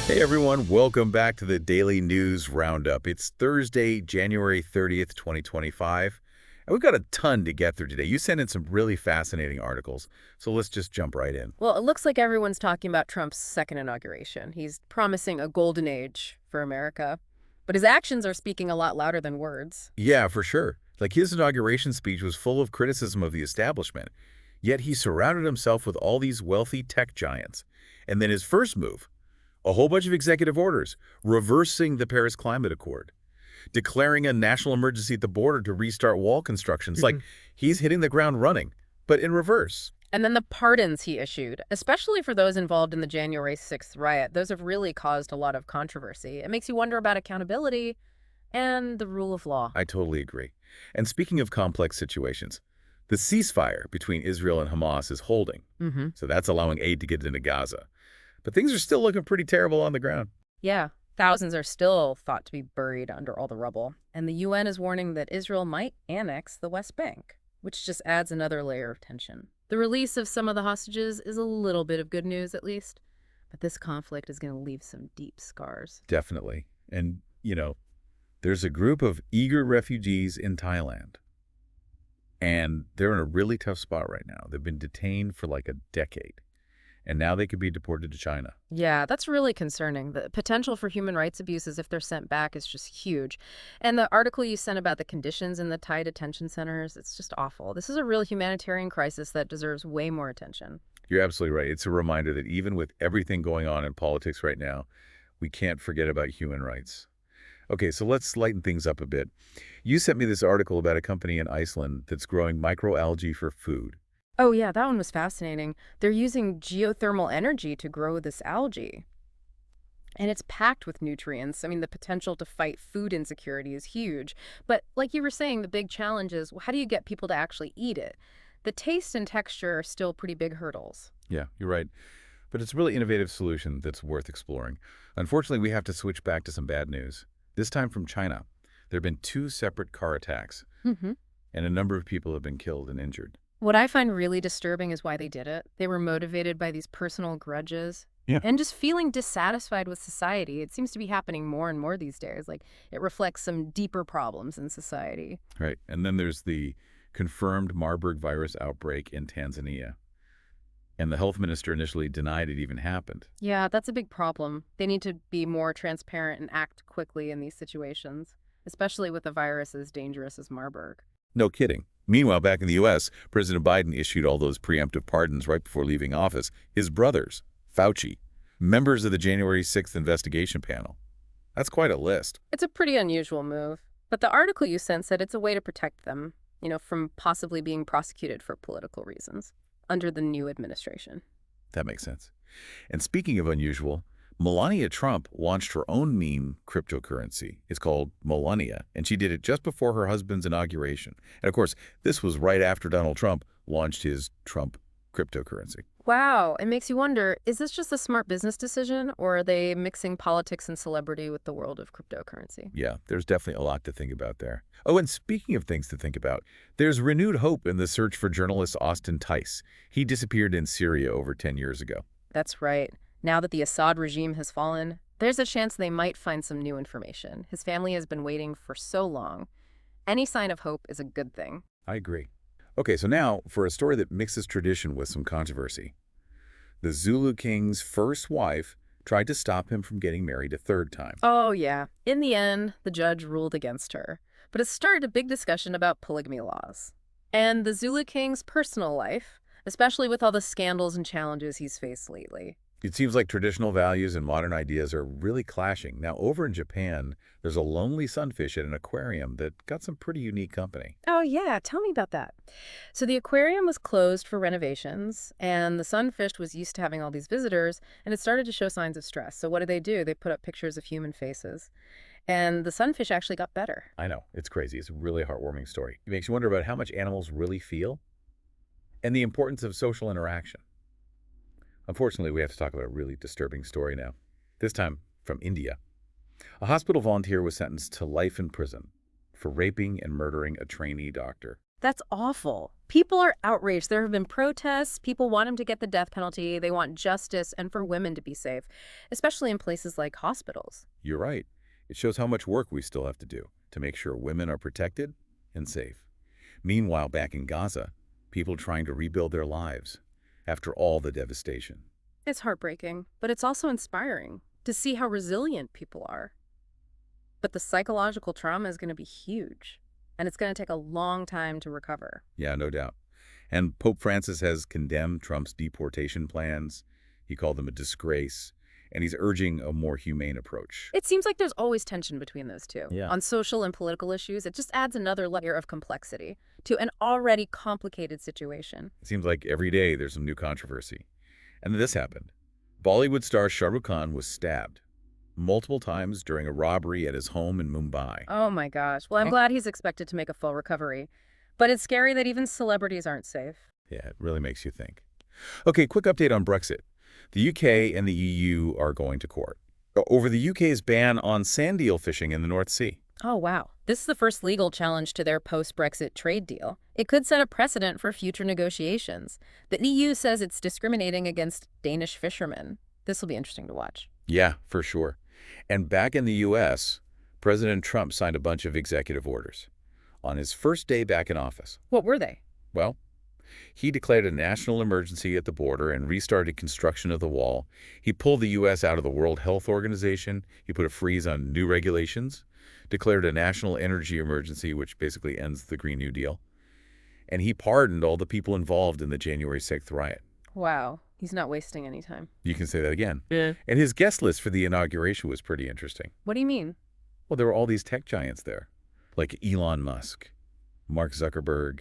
Hey everyone, welcome back to the Daily News Roundup. It's Thursday, January 30th, 2025, and we've got a ton to get through today. You sent in some really fascinating articles, so let's just jump right in. Well, it looks like everyone's talking about Trump's second inauguration. He's promising a golden age for America, but his actions are speaking a lot louder than words. Yeah, for sure. Like his inauguration speech was full of criticism of the establishment, yet he surrounded himself with all these wealthy tech giants. And then his first move, a whole bunch of executive orders, reversing the Paris Climate Accord, declaring a national emergency at the border to restart wall constructions. Like he's hitting the ground running, but in reverse. And then the pardons he issued, especially for those involved in the January 6th riot, those have really caused a lot of controversy. It makes you wonder about accountability and the rule of law. I totally agree. And speaking of complex situations, the ceasefire between Israel and Hamas is holding. Mm-hmm. So that's allowing aid to get into Gaza. But things are still looking pretty terrible on the ground. Yeah, thousands are still thought to be buried under all the rubble. And the UN is warning that Israel might annex the West Bank, which just adds another layer of tension. The release of some of the hostages is a little bit of good news, at least. But this conflict is going to leave some deep scars. Definitely. And, there's a group of eager refugees in Thailand. And they're in a really tough spot right now. They've been detained for like a decade. And now they could be deported to China. Yeah, that's really concerning. The potential for human rights abuses if they're sent back is just huge. And the article you sent about the conditions in the Thai detention centers, it's just awful. This is a real humanitarian crisis that deserves way more attention. You're absolutely right. It's a reminder that even with everything going on in politics right now, we can't forget about human rights. Okay, so let's lighten things up a bit. You sent me this article about a company in Iceland that's growing microalgae for food. Oh, yeah, that one was fascinating. They're using geothermal energy to grow this algae. And it's packed with nutrients. I mean, the potential to fight food insecurity is huge. But like you were saying, the big challenge is, well, how do you get people to actually eat it? The taste and texture are still pretty big hurdles. Yeah, you're right. But it's a really innovative solution that's worth exploring. Unfortunately, we have to switch back to some bad news. This time from China. There have been 2 separate car attacks, Hmm. and a number of people have been killed and injured. What I find really disturbing is why they did it. They were motivated by these personal grudges Yeah. and just feeling dissatisfied with society. It seems to be happening more and more these days. Like it reflects some deeper problems in society. Right. And then there's the confirmed Marburg virus outbreak in Tanzania. And the health minister initially denied it even happened. Yeah, that's a big problem. They need to be more transparent and act quickly in these situations, especially with a virus as dangerous as Marburg. No kidding. Meanwhile, back in the U.S., President Biden issued all those preemptive pardons right before leaving office. His brothers, Fauci, members of the January 6th investigation panel. That's quite a list. It's a pretty unusual move, but the article you sent said it's a way to protect them, from possibly being prosecuted for political reasons under the new administration. That makes sense. And speaking of unusual, Melania Trump launched her own meme cryptocurrency. It's called Melania, and she did it just before her husband's inauguration. And of course, this was right after Donald Trump launched his Trump cryptocurrency. Wow, it makes you wonder, is this just a smart business decision, or are they mixing politics and celebrity with the world of cryptocurrency? Yeah, there's definitely a lot to think about there. Oh, and speaking of things to think about, there's renewed hope in the search for journalist Austin Tice. He disappeared in Syria over 10 years ago. That's right. Now that the Assad regime has fallen, there's a chance they might find some new information. His family has been waiting for so long. Any sign of hope is a good thing. I agree. Okay, so now for a story that mixes tradition with some controversy. The Zulu king's first wife tried to stop him from getting married a third time. Oh, yeah. In the end, the judge ruled against her. But it started a big discussion about polygamy laws and the Zulu king's personal life, especially with all the scandals and challenges he's faced lately. It seems like traditional values and modern ideas are really clashing. Now, over in Japan, there's a lonely sunfish at an aquarium that got some pretty unique company. Oh, yeah. Tell me about that. So the aquarium was closed for renovations, and the sunfish was used to having all these visitors, and it started to show signs of stress. So what did? They put up pictures of human faces, and the sunfish actually got better. I know, it's crazy. It's a really heartwarming story. It makes you wonder about how much animals really feel and the importance of social interaction. Unfortunately, we have to talk about a really disturbing story now, this time from India. A hospital volunteer was sentenced to life in prison for raping and murdering a trainee doctor. That's awful. People are outraged. There have been protests. People want him to get the death penalty. They want justice and for women to be safe, especially in places like hospitals. You're right. It shows how much work we still have to do to make sure women are protected and safe. Meanwhile, back in Gaza, people trying to rebuild their lives after all the devastation. It's heartbreaking, but it's also inspiring to see how resilient people are. But the psychological trauma is going to be huge, and it's going to take a long time to recover. Yeah, no doubt. And Pope Francis has condemned Trump's deportation plans. He called them a disgrace, and he's urging a more humane approach. It seems like there's always tension between those two. Yeah. On social and political issues, it just adds another layer of complexity to an already complicated situation. It seems like every day there's some new controversy. And then this happened. Bollywood star Shah Rukh Khan was stabbed multiple times during a robbery at his home in Mumbai. Oh my gosh. Well, I'm glad he's expected to make a full recovery. But it's scary that even celebrities aren't safe. Yeah, it really makes you think. Okay, quick update on Brexit. The UK and the EU are going to court over the UK's ban on sand eel fishing in the North Sea. Oh, wow. This is the first legal challenge to their post-Brexit trade deal. It could set a precedent for future negotiations. The EU says it's discriminating against Danish fishermen. This will be interesting to watch. Yeah, for sure. And back in the US, President Trump signed a bunch of executive orders on his first day back in office. What were they? Well, he declared a national emergency at the border and restarted construction of the wall. He pulled the U.S. out of the World Health Organization. He put a freeze on new regulations, declared a national energy emergency, which basically ends the Green New Deal. And he pardoned all the people involved in the January 6th riot. Wow. He's not wasting any time. You can say that again. Yeah. And his guest list for the inauguration was pretty interesting. What do you mean? Well, there were all these tech giants there, like Elon Musk, Mark Zuckerberg,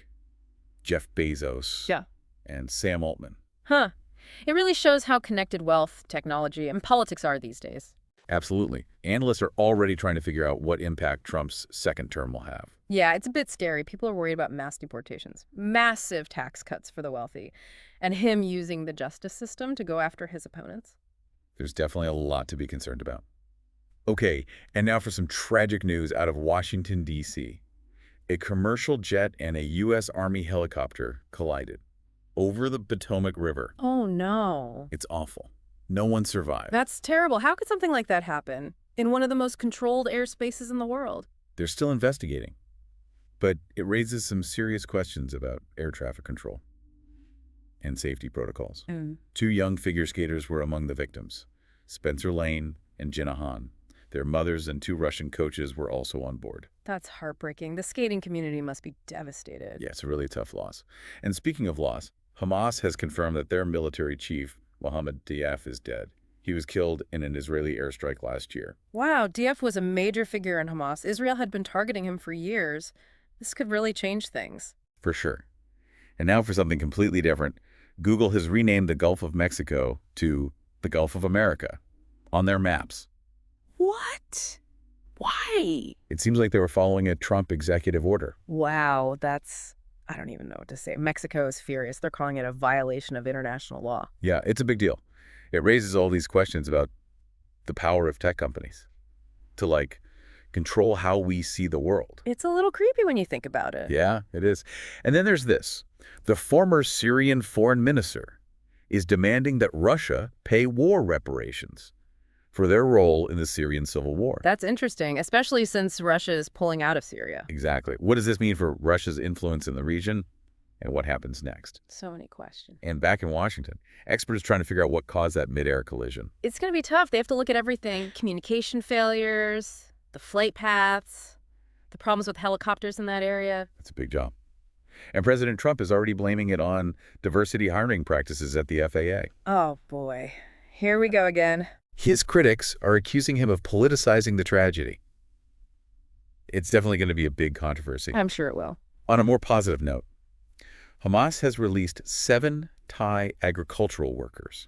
Jeff Bezos, Yeah. and Sam Altman. Huh. It really shows how connected wealth, technology, and politics are these days. Absolutely. Analysts are already trying to figure out what impact Trump's second term will have. Yeah, it's a bit scary. People are worried about mass deportations, massive tax cuts for the wealthy, and him using the justice system to go after his opponents. There's definitely a lot to be concerned about. Okay, and now for some tragic news out of Washington, D.C. A commercial jet and a U.S. Army helicopter collided over the Potomac River. Oh, no. It's awful. No one survived. That's terrible. How could something like that happen in one of the most controlled airspaces in the world? They're still investigating, but it raises some serious questions about air traffic control and safety protocols. Two young figure skaters were among the victims, Spencer Lane and Jenna Han. Their mothers and two Russian coaches were also on board. That's heartbreaking. The skating community must be devastated. Yeah, it's a really tough loss. And speaking of loss, Hamas has confirmed that their military chief, Mohammed Diaf, is dead. He was killed in an Israeli airstrike last year. Wow, Diaf was a major figure in Hamas. Israel had been targeting him for years. This could really change things. For sure. And now for something completely different. Google has renamed the Gulf of Mexico to the Gulf of America on their maps. What? Why? It seems like they were following a Trump executive order. Wow, I don't even know what to say. Mexico is furious. They're calling it a violation of international law. Yeah, it's a big deal. It raises all these questions about the power of tech companies to, like, control how we see the world. It's a little creepy when you think about it. Yeah, it is. And then there's this. The former Syrian foreign minister is demanding that Russia pay war reparations for their role in the Syrian civil war. That's interesting, especially since Russia is pulling out of Syria. Exactly. What does this mean for Russia's influence in the region and what happens next? So many questions. And back in Washington, experts trying to figure out what caused that mid-air collision. It's going to be tough. They have to look at everything. Communication failures, the flight paths, the problems with helicopters in that area. It's a big job. And President Trump is already blaming it on diversity hiring practices at the FAA. Oh, boy. Here we go again. His critics are accusing him of politicizing the tragedy. It's definitely going to be a big controversy. I'm sure it will. On a more positive note, Hamas has released 7 Thai agricultural workers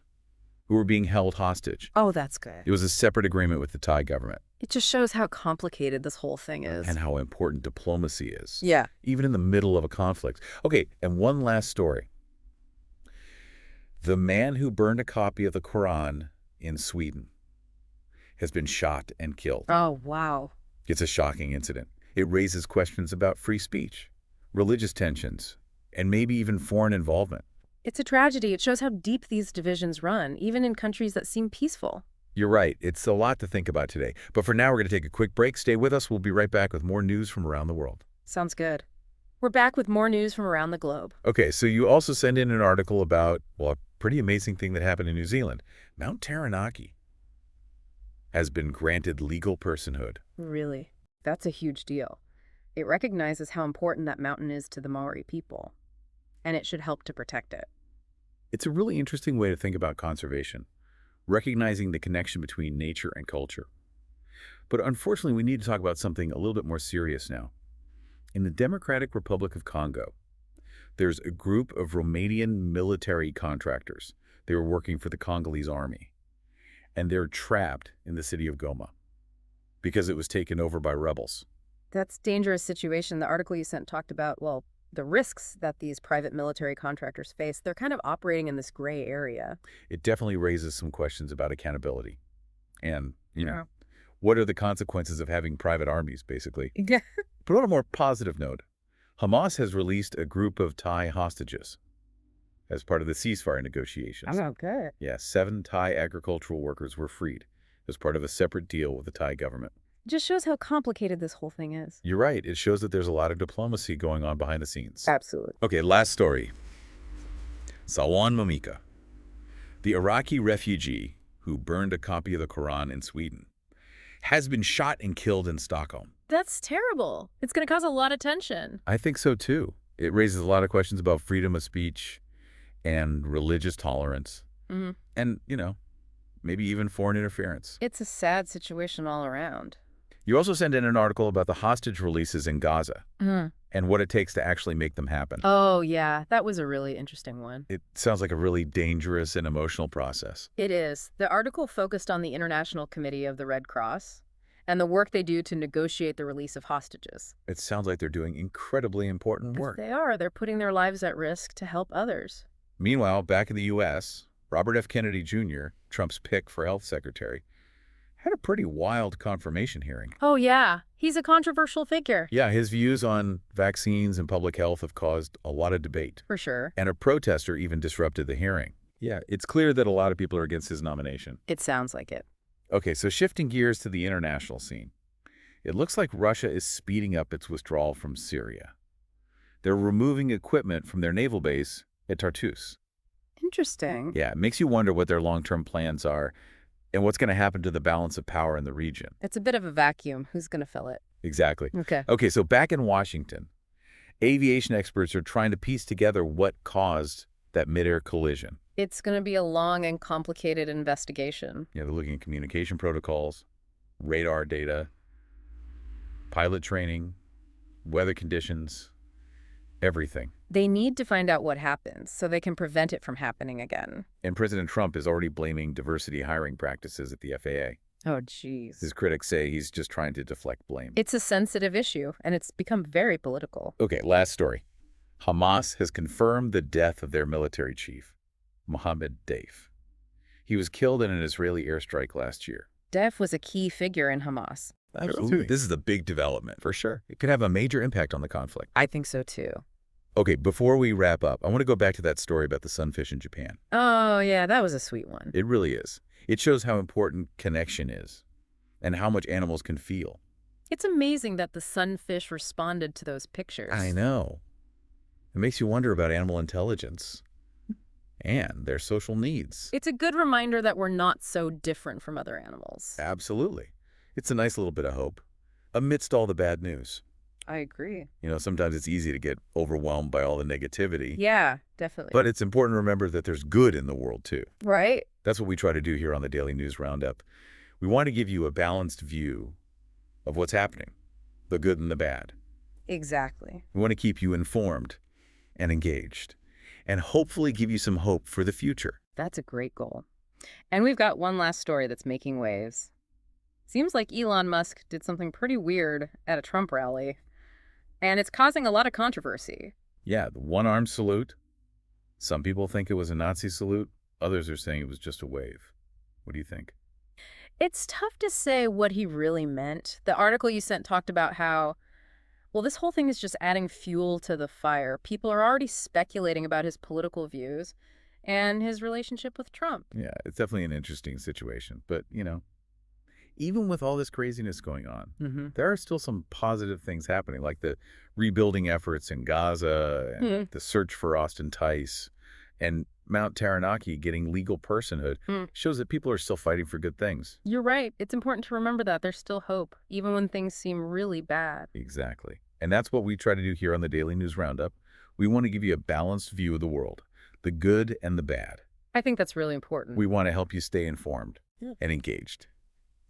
who were being held hostage. Oh, that's good. It was a separate agreement with the Thai government. It just shows how complicated this whole thing is. And how important diplomacy is. Yeah. Even in the middle of a conflict. Okay, and one last story. The man who burned a copy of the Quran in Sweden has been shot and killed. Oh, wow. It's a shocking incident. It raises questions about free speech. religious tensions, and maybe even foreign involvement. It's a tragedy. It shows how deep these divisions run, even in countries that seem peaceful. You're right. It's a lot to think about today. But for now, we're going to take a quick break. Stay with us. We'll be right back with more news from around the world. Sounds good. We're back with more news from around the globe. Okay, so you also sent in an article about, well, a pretty amazing thing that happened in New Zealand. Mount Taranaki has been granted legal personhood. Really? That's a huge deal. It recognizes how important that mountain is to the Maori people, and it should help to protect it. It's a really interesting way to think about conservation, recognizing the connection between nature and culture. But unfortunately, we need to talk about something a little bit more serious now. In the Democratic Republic of Congo, there's a group of Romanian military contractors. They were working for the Congolese army, and they're trapped in the city of Goma because it was taken over by rebels. That's a dangerous situation. The article you sent talked about, well, the risks that these private military contractors face. They're kind of operating in this gray area. It definitely raises some questions about accountability and, Yeah. what are the consequences of having private armies, basically. Yeah. But on a more positive note, Hamas has released a group of Thai hostages as part of the ceasefire negotiations. Oh, good. Yeah, 7 Thai agricultural workers were freed as part of a separate deal with the Thai government. Just shows how complicated this whole thing is. You're right. It shows that there's a lot of diplomacy going on behind the scenes. Absolutely. Okay, last story. Salwan Momika, the Iraqi refugee who burned a copy of the Quran in Sweden, has been shot and killed in Stockholm. That's terrible. It's going to cause a lot of tension. I think so, too. It raises a lot of questions about freedom of speech and religious tolerance Mm-hmm. and, maybe even foreign interference. It's a sad situation all around. You also sent in an article about the hostage releases in Gaza and what it takes to actually make them happen. Oh, yeah. That was a really interesting one. It sounds like a really dangerous and emotional process. It is. The article focused on the International Committee of the Red Cross and the work they do to negotiate the release of hostages. It sounds like they're doing incredibly important work. They are. They're putting their lives at risk to help others. Meanwhile, back in the U.S., Robert F. Kennedy Jr., Trump's pick for health secretary, had a pretty wild confirmation hearing. Oh, yeah. He's a controversial figure. Yeah, his views on vaccines and public health have caused a lot of debate. For sure. And a protester even disrupted the hearing. Yeah, it's clear that a lot of people are against his nomination. It sounds like it. Okay, so shifting gears to the international scene. It looks like Russia is speeding up its withdrawal from Syria. They're removing equipment from their naval base at Tartus. Interesting. Yeah, it makes you wonder what their long-term plans are and what's going to happen to the balance of power in the region. It's a bit of a vacuum. Who's going to fill it? Exactly. Okay. Okay, so back in Washington, aviation experts are trying to piece together what caused that mid-air collision. It's going to be a long and complicated investigation. Yeah, they're looking at communication protocols, radar data, pilot training, weather conditions, everything. They need to find out what happens so they can prevent it from happening again. And President Trump is already blaming diversity hiring practices at the FAA. Oh, geez. His critics say he's just trying to deflect blame. It's a sensitive issue, and it's become very political. Okay, last story. Hamas has confirmed the death of their military chief, Mohammed Deif. He was killed in an Israeli airstrike last year. Deif was a key figure in Hamas. Ooh, this is a big development, for sure. It could have a major impact on the conflict. I think so, too. Okay, before we wrap up, I want to go back to that story about the sunfish in Japan. Oh, yeah, that was a sweet one. It really is. It shows how important connection is and how much animals can feel. It's amazing that the sunfish responded to those pictures. I know. It makes you wonder about animal intelligence and their social needs. It's a good reminder that we're not so different from other animals. Absolutely. It's a nice little bit of hope amidst all the bad news. I agree. Sometimes it's easy to get overwhelmed by all the negativity. Yeah, definitely. But it's important to remember that there's good in the world, too. Right? That's what we try to do here on the Daily News Roundup. We want to give you a balanced view of what's happening, the good and the bad. Exactly. We want to keep you informed and engaged, and hopefully give you some hope for the future. That's a great goal. And we've got one last story that's making waves. Seems like Elon Musk did something pretty weird at a Trump rally, and it's causing a lot of controversy. Yeah, the one-armed salute. Some people think it was a Nazi salute. Others are saying it was just a wave. What do you think? It's tough to say what he really meant. The article you sent talked about how, Well, this whole thing is just adding fuel to the fire. People are already speculating about his political views and his relationship with Trump. Yeah, it's definitely an interesting situation. But, even with all this craziness going on, Mm-hmm. there are still some positive things happening, like the rebuilding efforts in Gaza and the search for Austin Tice and Mount Taranaki getting legal personhood shows that people are still fighting for good things. You're right. It's important to remember that there's still hope, even when things seem really bad. Exactly. And that's what we try to do here on the Daily News Roundup. We want to give you a balanced view of the world, the good and the bad. I think that's really important. We want to help you stay informed and engaged,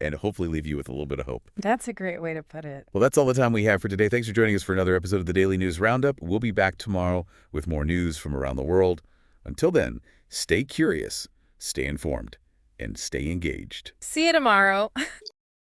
and hopefully leave you with a little bit of hope. That's a great way to put it. Well, that's all the time we have for today. Thanks for joining us for another episode of the Daily News Roundup. We'll be back tomorrow with more news from around the world. Until then, stay curious, stay informed, and stay engaged. See you tomorrow.